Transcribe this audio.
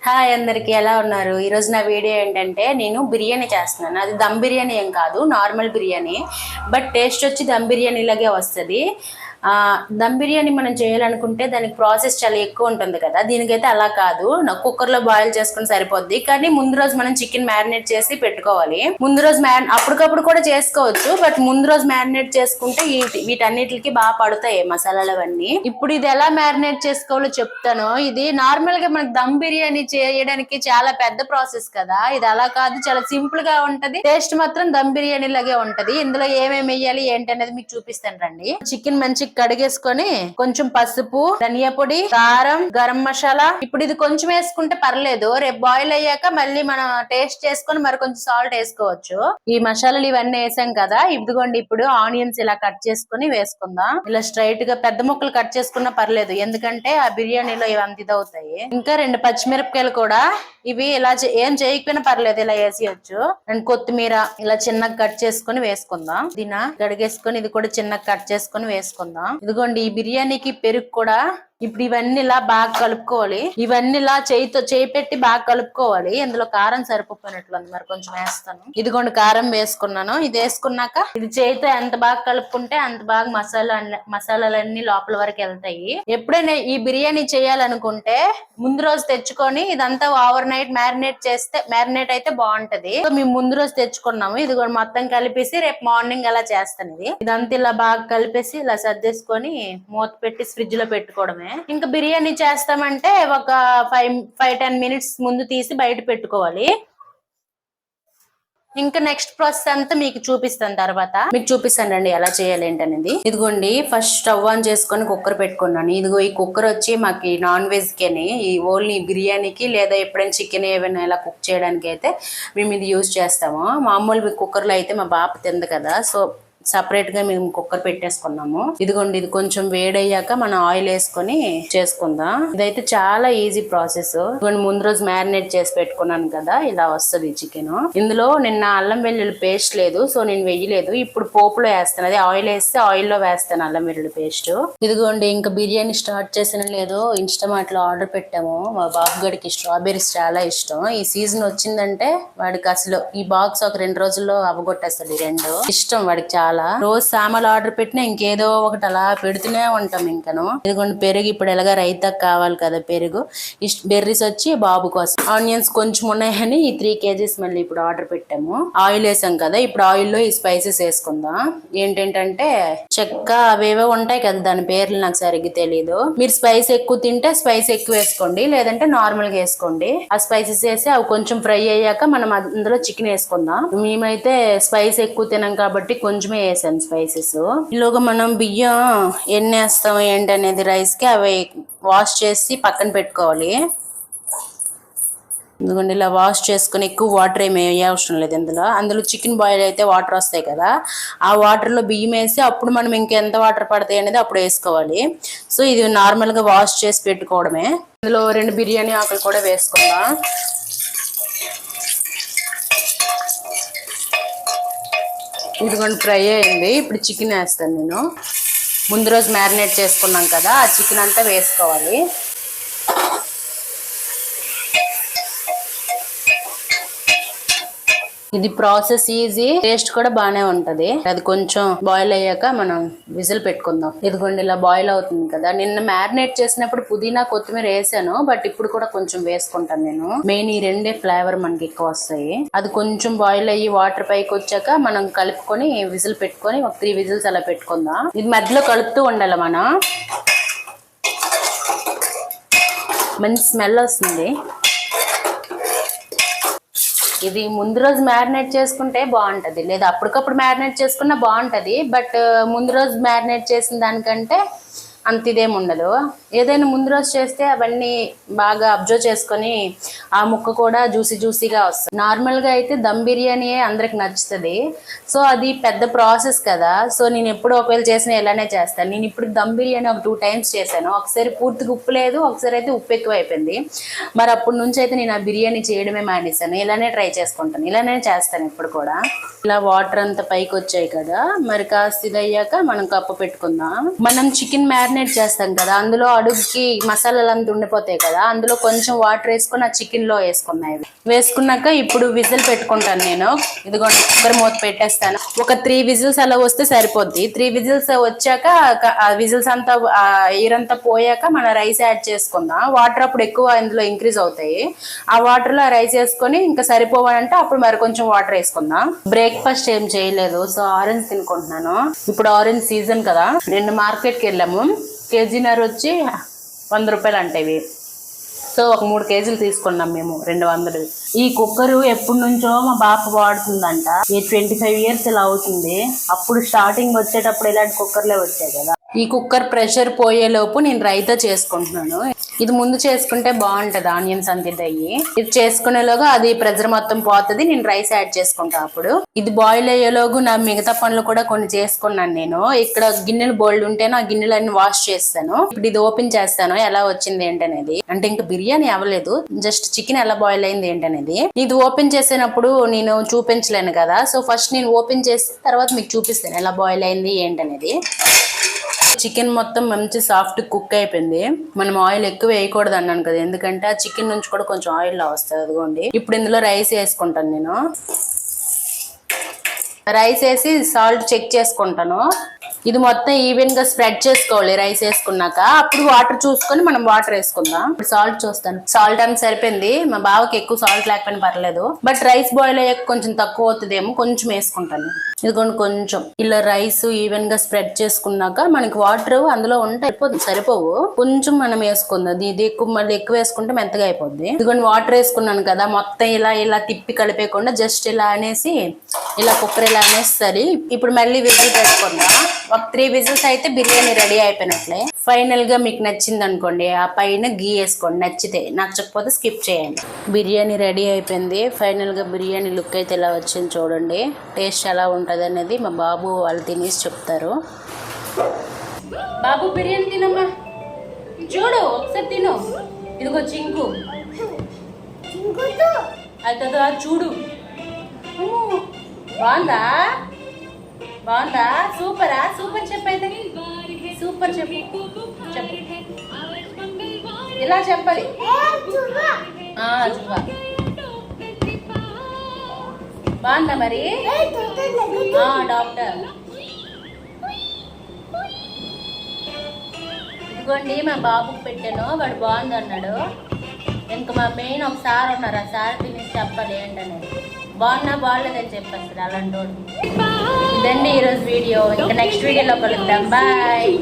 Hi అందరికి ఎలా ఉన్నారు? ఈ రోజు నా వీడియో ఏంటంటే నేను బిర్యానీ చేస్తున్నాను. అది దమ్ బిర్యానీ ఏం కాదు, నార్మల్ బిర్యానీ. బట్ టేస్ట్ వచ్చి దమ్ బిర్యానీ లాగే వస్తుంది. దమ్ బిర్యానీ మనం చేయాలనుకుంటే దానికి ప్రాసెస్ చాలా ఎక్కువ ఉంటుంది కదా. దీనికైతే అలా కాదు, కుక్కర్ లో బాయిల్ చేసుకుని సరిపోద్ది. కానీ ముందు రోజు మనం చికెన్ మ్యారినేట్ చేసి పెట్టుకోవాలి. ముందు రోజు అప్పటికప్పుడు కూడా చేసుకోవచ్చు, బట్ ముందు రోజు మ్యారినేట్ చేసుకుంటే వీటన్నిటికి బాగా పడతాయి మసాలాలు అవన్నీ. ఇప్పుడు ఇది ఎలా మ్యారినేట్ చేసుకోవాలో చెప్తాను. ఇది నార్మల్ గా మనకి దమ్ బిర్యానీ చేయడానికి చాలా పెద్ద ప్రాసెస్ కదా. ఇది అలా కాదు, చాలా సింపుల్ గా ఉంటది. టేస్ట్ మాత్రం దమ్ బిర్యానీ లాగే ఉంటది. ఇందులో ఏమేమి వేయాలి ఏంటి అనేది మీకు చూపిస్తాను రండి. చికెన్ మంచి కడిగేసుకొని కొంచెం పసుపు, ధనియా పొడి, కారం, గరం మసాలా. ఇప్పుడు ఇది కొంచెం వేసుకుంటే పర్లేదు, రేపు బాయిల్ అయ్యాక మళ్ళీ మనం టేస్ట్ చేసుకొని మరి కొంచెం సాల్ట్ వేసుకోవచ్చు. ఈ మసాలాలు ఇవన్నీ వేసాం కదా. ఇదిగోండి, ఇప్పుడు ఆనియన్స్ ఇలా కట్ చేసుకుని వేసుకుందాం. ఇలా స్ట్రైట్ గా పెద్ద ముక్కలు కట్ చేసుకున్నా పర్లేదు, ఎందుకంటే ఆ బిర్యానీలో ఇవంత ఇదవుతాయి. ఇంకా 2 పచ్చిమిరపకాయలు కూడా, ఇవి ఇలా ఏం చేయకపోయినా పర్లేదు, ఇలా వేసేయచ్చు. అండ్ కొత్తిమీర ఇలా చిన్నగా కట్ చేసుకుని వేసుకుందాం. దీని కడిగేసుకొని ఇది కూడా చిన్నగా కట్ చేసుకుని వేసుకుందాం. ఇదిగోండి, ఈ బిర్యానీకి పెరుగు కూడా. ఇప్పుడు ఇవన్నీ ఇలా బాగా కలుపుకోవాలి. ఇవన్నీ ఇలా చేయి పెట్టి బాగా కలుపుకోవాలి. ఇందులో కారం సరిపోయినట్లుంది, మరి కొంచెం వేస్తాను. ఇదిగోండి, కారం వేసుకున్నాను. ఇది వేసుకున్నాక ఇది చేయితో ఎంత బాగా కలుపుకుంటే అంత బాగా మసాలాలన్నీ లోపల వరకు వెళ్తాయి. ఎప్పుడైనా ఈ బిర్యానీ చేయాలనుకుంటే ముందు రోజు తెచ్చుకొని ఇదంతా ఓవర్ నైట్ మ్యారినేట్ అయితే బాగుంటది. సో మేము ముందు రోజు తెచ్చుకున్నాము. ఇదిగోండి, మొత్తం కలిపేసి రేపు మార్నింగ్ అలా చేస్తాను. ఇదంతా ఇలా బాగా కలిపేసి ఇలా సర్దేసుకొని మూత పెట్టి ఫ్రిడ్జ్ లో పెట్టుకోవడమే. ఇంకా బిర్యానీ చేస్తామంటే ఒక 5-10 మినిట్స్ ముందు తీసి బయట పెట్టుకోవాలి. ఇంకా నెక్స్ట్ ప్రాసెస్ అంతా మీకు చూపిస్తాను, తర్వాత మీకు చూపిస్తాను రండి ఎలా చేయాలి ఏంటనేది. ఇదిగోండి, ఫస్ట్ స్టవ్ ఆన్ చేసుకొని కుక్కర్ పెట్టుకున్నాను. ఇదిగో ఈ కుక్కర్ వచ్చి మాకు నాన్ వెజ్ కి, ఈ ఓన్లీ బిర్యానీకి లేదా ఎప్పుడైనా చికెన్ ఏమైనా ఇలా కుక్ చేయడానికి అయితే మేము ఇది యూజ్ చేస్తాము. మామూలు కుక్కర్లో అయితే మా బాప తింది కదా, సో సపరేట్ గా మేము కుక్కర్ పెట్టేసుకున్నాము. ఇదిగోండి, ఇది కొంచెం వేడయ్యాక మనం ఆయిల్ వేసుకొని చేసుకుందాం. ఇదైతే చాలా ఈజీ ప్రాసెస్. ఇదిగోండి, ముందు రోజు మ్యారినేట్ చేసి పెట్టుకున్నాను కదా, ఇలా వస్తుంది చికెన్. ఇందులో నిన్న అల్లం వెల్లుల్లి పేస్ట్ లేదు, సో నేను వేయలేదు. ఇప్పుడు పోపులో వేస్తాను, అదే ఆయిల్ వేస్తే ఆయిల్లో వేస్తాను అల్లం వెల్లుల్లి పేస్ట్. ఇదిగోండి, ఇంకా బిర్యానీ స్టార్ట్ చేసిన లేదు, ఇన్స్టామార్ట్ లో ఆర్డర్ పెట్టాము. మా బాబు గడికి స్ట్రాబెర్రీస్ చాలా ఇష్టం. ఈ సీజన్ వచ్చిందంటే వాడికి అసలు ఈ బాక్స్ ఒక 2 రోజుల్లో అవగొట్టేస్తాడు. ఈ 2 ఇష్టం వాడికి చాలా. రోజు సామాన్లు ఆర్డర్ పెట్టినా ఇంకేదో ఒకటి అలా పెడుతూనే ఉంటాం. ఇంకను ఇదిగోండి, పెరుగు ఇప్పుడు ఎలాగా రైతాకు కావాలి కదా, పెరుగు. బెర్రీస్ వచ్చి బాబు కోసం. ఆనియన్స్ కొంచెం ఉన్నాయని ఈ 3 kgs మళ్ళీ ఇప్పుడు ఆర్డర్ పెట్టాము. ఆయిల్ వేసాం కదా, ఇప్పుడు ఆయిల్ లో ఈ స్పైసెస్ వేసుకుందాం. ఏంటంటే చెక్క అవేవో ఉంటాయి కదా, దాని పేర్లు నాకు సరిగ్గా తెలియదు. మీరు స్పైస్ ఎక్కువ తింటే స్పైస్ ఎక్కువ వేసుకోండి, లేదంటే నార్మల్ గా వేసుకోండి. ఆ స్పైసెస్ వేసి అవి కొంచెం ఫ్రై అయ్యాక మనం అందులో చికెన్ వేసుకుందాం. మేమైతే స్పైస్ ఎక్కువ తినాం కాబట్టి కొంచెమే వేసాను స్పైసెస్. ఈలోగా మనం బియ్యం ఎన్ని వేస్తాం ఏంటి అనేది రైస్ కి అవి వాష్ చేసి పక్కన పెట్టుకోవాలి. ఎందుకంటే ఇలా వాష్ చేసుకుని ఎక్కువ వాటర్ ఏమి అవసరం లేదు. అందులో చికెన్ బాయిల్ అయితే వాటర్ వస్తాయి కదా, ఆ వాటర్ లో బియ్యం వేసి అప్పుడు మనం ఇంకెంత వాటర్ పడతాయి అనేది అప్పుడు వేసుకోవాలి. సో ఇది నార్మల్ గా వాష్ చేసి పెట్టుకోవడమే. ఇందులో 2 బిర్యానీ ఆకులు కూడా వేసుకుందాం. ఇదిగోండి, ఫ్రై అయింది. ఇప్పుడు చికెన్ వేస్తాను నేను. ముందు రోజు మ్యారినేట్ చేసుకున్నాం కదా, ఆ చికెన్ అంతా వేసుకోవాలి. ఇది ప్రాసెస్ ఈజీ, టేస్ట్ కూడా బానే ఉంటది. అది కొంచెం బాయిల్ అయ్యాక మనం విజిల్ పెట్టుకుందాం. ఇదిగోండి, ఇలా బాయిల్ అవుతుంది కదా. నిన్న మ్యారినేట్ చేసినప్పుడు పుదీనా కొత్తిమీర వేసాను, బట్ ఇప్పుడు కూడా కొంచెం వేసుకుంటాను నేను. మెయిన్ ఈ 2 ఫ్లేవర్ మనకి ఎక్కువ వస్తాయి. అది కొంచెం బాయిల్ అయ్యి వాటర్ పైకి వచ్చాక మనం కలుపుకొని విజిల్ పెట్టుకొని ఒక 3 విజిల్స్ అలా పెట్టుకుందాం. ఇది మధ్యలో కలుపుతూ ఉండాలి మనం. మంచి స్మెల్ వస్తుంది. ఇది ముందు రోజు మ్యారినేట్ చేసుకుంటే బాగుంటది, లేదా అప్పటికప్పుడు మ్యారినేట్ చేసుకున్నా బాగుంటది. బట్ ముందు రోజు మ్యారినేట్ చేసిన దానికంటే అంత ఇదేమి ఉండదు. ఏదైనా ముందు రోజు చేస్తే అవన్నీ బాగా అబ్జర్వ్ చేసుకొని ఆ ముక్క కూడా జ్యూసీగా వస్తుంది. నార్మల్ గా అయితే దమ్ బిర్యానీ అందరికి నచ్చుతుంది. సో అది పెద్ద ప్రాసెస్ కదా. సో నేను ఎప్పుడు ఒకవేళ చేసిన ఇలానే చేస్తాను. నేను ఇప్పుడు దమ్ బిర్యానీ ఒక 2 times చేశాను. ఒకసారి పూర్తిగా ఉప్పు లేదు, ఒకసారి అయితే ఉప్పు ఎక్కువ అయిపోయింది. మరి అప్పటి నుంచి అయితే నేను ఆ బిర్యానీ చేయడమే మానేశాను. ఇలానే ట్రై చేసుకుంటాను, ఇలానే చేస్తాను ఇప్పుడు కూడా. ఇలా వాటర్ అంతా పైకి వచ్చాయి కదా, మరి కాస్త ఇది అయ్యాక మనం కప్పు పెట్టుకుందాం. మనం చికెన్ మ్యారినేట్ చేస్తాం కదా, అందులో అడుగుకి మసాలాలు అంతా ఉండిపోతాయి కదా, అందులో కొంచెం వాటర్ వేసుకొని ఆ చికెన్ లో వేసుకున్నాయి. వేసుకున్నాక ఇప్పుడు విజిల్ పెట్టుకుంటాను నేను. ఇదిగోండి కుక్కర్ మూత పెట్టేస్తాను. ఒక 3 విజిల్స్ అలా వస్తే సరిపోద్ది. 3 విజిల్స్ వచ్చాక ఆ విజిల్స్ అంతా ఎయిరంతా పోయాక మన రైస్ యాడ్ చేసుకుందాం. వాటర్ అప్పుడు ఎక్కువ ఇందులో ఇంక్రీజ్ అవుతాయి. ఆ వాటర్ లో రైస్ వేసుకొని ఇంకా సరిపోవాలంటే అప్పుడు మరి కొంచెం వాటర్ వేసుకుందాం. బ్రేక్ఫాస్ట్ ఏం చేయలేదు, సో ఆరెంజ్ తినుకుంటున్నాను. ఇప్పుడు ఆరెంజ్ సీజన్ కదా. నిన్న మార్కెట్కి వెళ్ళాము. కేజీన్నర వచ్చి 100 రూపాయలు అంటేవి. సో ఒక 3 కేజీలు తీసుకున్నాం మేము, 200. ఈ కుక్కర్ ఎప్పటి నుంచో మా బాప వాడుతుందంట. 25 ఇయర్స్ ఇలా అవుతుంది. అప్పుడు స్టార్టింగ్ వచ్చేటప్పుడు ఇలాంటి కుక్కర్లే వచ్చాయి కదా. ఈ కుక్కర్ ప్రెషర్ పోయేలోపు నేను రైతా చేసుకుంటున్నాను. ఇది ముందు చేసుకుంటే బాగుంటది, ఆనియన్స్ అంత అయ్యి. ఇది చేసుకునేలోగా అది ప్రెషర్ మొత్తం పోతుంది. నేను రైస్ యాడ్ చేసుకుంటా. అప్పుడు ఇది బాయిల్ అయ్యేలోగు నా మిగతా పనులు కూడా కొన్ని చేసుకున్నాను నేను. ఇక్కడ గిన్నెలు బోల్డ్ ఉంటే నా గిన్నెలన్నీ వాష్ చేస్తాను. ఇప్పుడు ఇది ఓపెన్ చేస్తాను ఎలా వచ్చింది ఏంటనేది. అంటే ఇంకా బిర్యానీ అవ్వలేదు, జస్ట్ చికెన్ ఎలా బాయిల్ అయింది ఏంటనేది. ఇది ఓపెన్ చేసినప్పుడు నేను చూపించలేను కదా, సో ఫస్ట్ నేను ఓపెన్ చేసి తర్వాత మీకు చూపిస్తాను ఎలా బాయిల్ అయింది ఏంటనేది. చికెన్ మొత్తం మంచి సాఫ్ట్ కుక్ అయిపోయింది. మనం ఆయిల్ ఎక్కువ వేయకూడదు అన్నాను కదా, ఎందుకంటే ఆ చికెన్ నుంచి కూడా కొంచెం ఆయిల్ లా వస్తుంది. అదిగోండి ఇప్పుడు ఇందులో రైస్ వేసుకుంటాను నేను. రైస్ వేసి సాల్ట్ చెక్ చేసుకుంటాను. ఇది మొత్తం ఈవెన్ గా స్ప్రెడ్ చేసుకోవాలి రైస్ వేసుకున్నాక. అప్పుడు వాటర్ చూసుకొని మనం వాటర్ వేసుకుందాం. ఇప్పుడు సాల్ట్ చూస్తాను. సాల్ట్ అని సరిపోయింది. మా బావకి ఎక్కువ సాల్ట్ లేకపోయినా పర్లేదు, బట్ రైస్ బాయిల్ అయ్యాక కొంచెం తక్కువ అవుతుందేమో, కొంచెం వేసుకుంటాను. ఇదిగోండి కొంచెం ఇలా రైస్ ఈవెన్ గా స్ప్రెడ్ చేసుకున్నాక మనకి వాటర్ అందులో ఉంటే సరిపోవు, కొంచెం మనం వేసుకుందాం. ఇది ఎక్కువ మళ్ళీ ఎక్కువ వేసుకుంటే మెత్తగా అయిపోద్ది. ఇదిగోండి వాటర్ వేసుకున్నాను కదా, మొత్తం ఇలా తిప్పి కలిపేయకుండా జస్ట్ ఇలా అనేసి ఇలా కుక్కర్ ఇలా అనేసి సరి. ఇప్పుడు మళ్ళీ విజిల్ పెట్టుకుందాం. ఒక 3 విజిల్స్ అయితే బిర్యానీ రెడీ అయిపోయినట్లే. ఫైనల్ గా మీకు నచ్చింది అనుకోండి, ఆ పైన గీ వేసుకోండి. నచ్చితే, నచ్చకపోతే స్కిప్ చేయండి. బిర్యానీ రెడీ అయిపోయింది. ఫైనల్ గా బిర్యానీ లుక్ అయితే ఇలా వచ్చింది చూడండి. టేస్ట్ ఎలా ఉంటుంది అనేది మా బాబు వాళ్ళు తినేసి చెప్తారు. బాబు బిర్యానీ తినమ్మా, చూడు ఒకసారి తిను. ఇదిగో చింకు అవుతుందా చూడు. బాగుందా? బాగుందా? సూపరా? సూపర్ చెప్పైతే సూపర్ చెప్పు. చెప్పు ఇలా చెప్పాలి. బాగుందా మరి? డాక్టర్ ఇదిగోండి మా బాబుకి పెట్టాను, వాడు బాగుంది అన్నాడు. ఇంకా మా మెయిన్ ఒక సార్ ఉన్నారు, ఆ సార్ తినేసి చెప్పాలి ఏంటనేది. బాగున్నా బాగలేదని చెప్పేస్తారు అలాంటి వాళ్ళు. ఇదండి ఈరోజు వీడియో. ఇంకా నెక్స్ట్ వీడియోలో కలుద్దాం. బాయ్.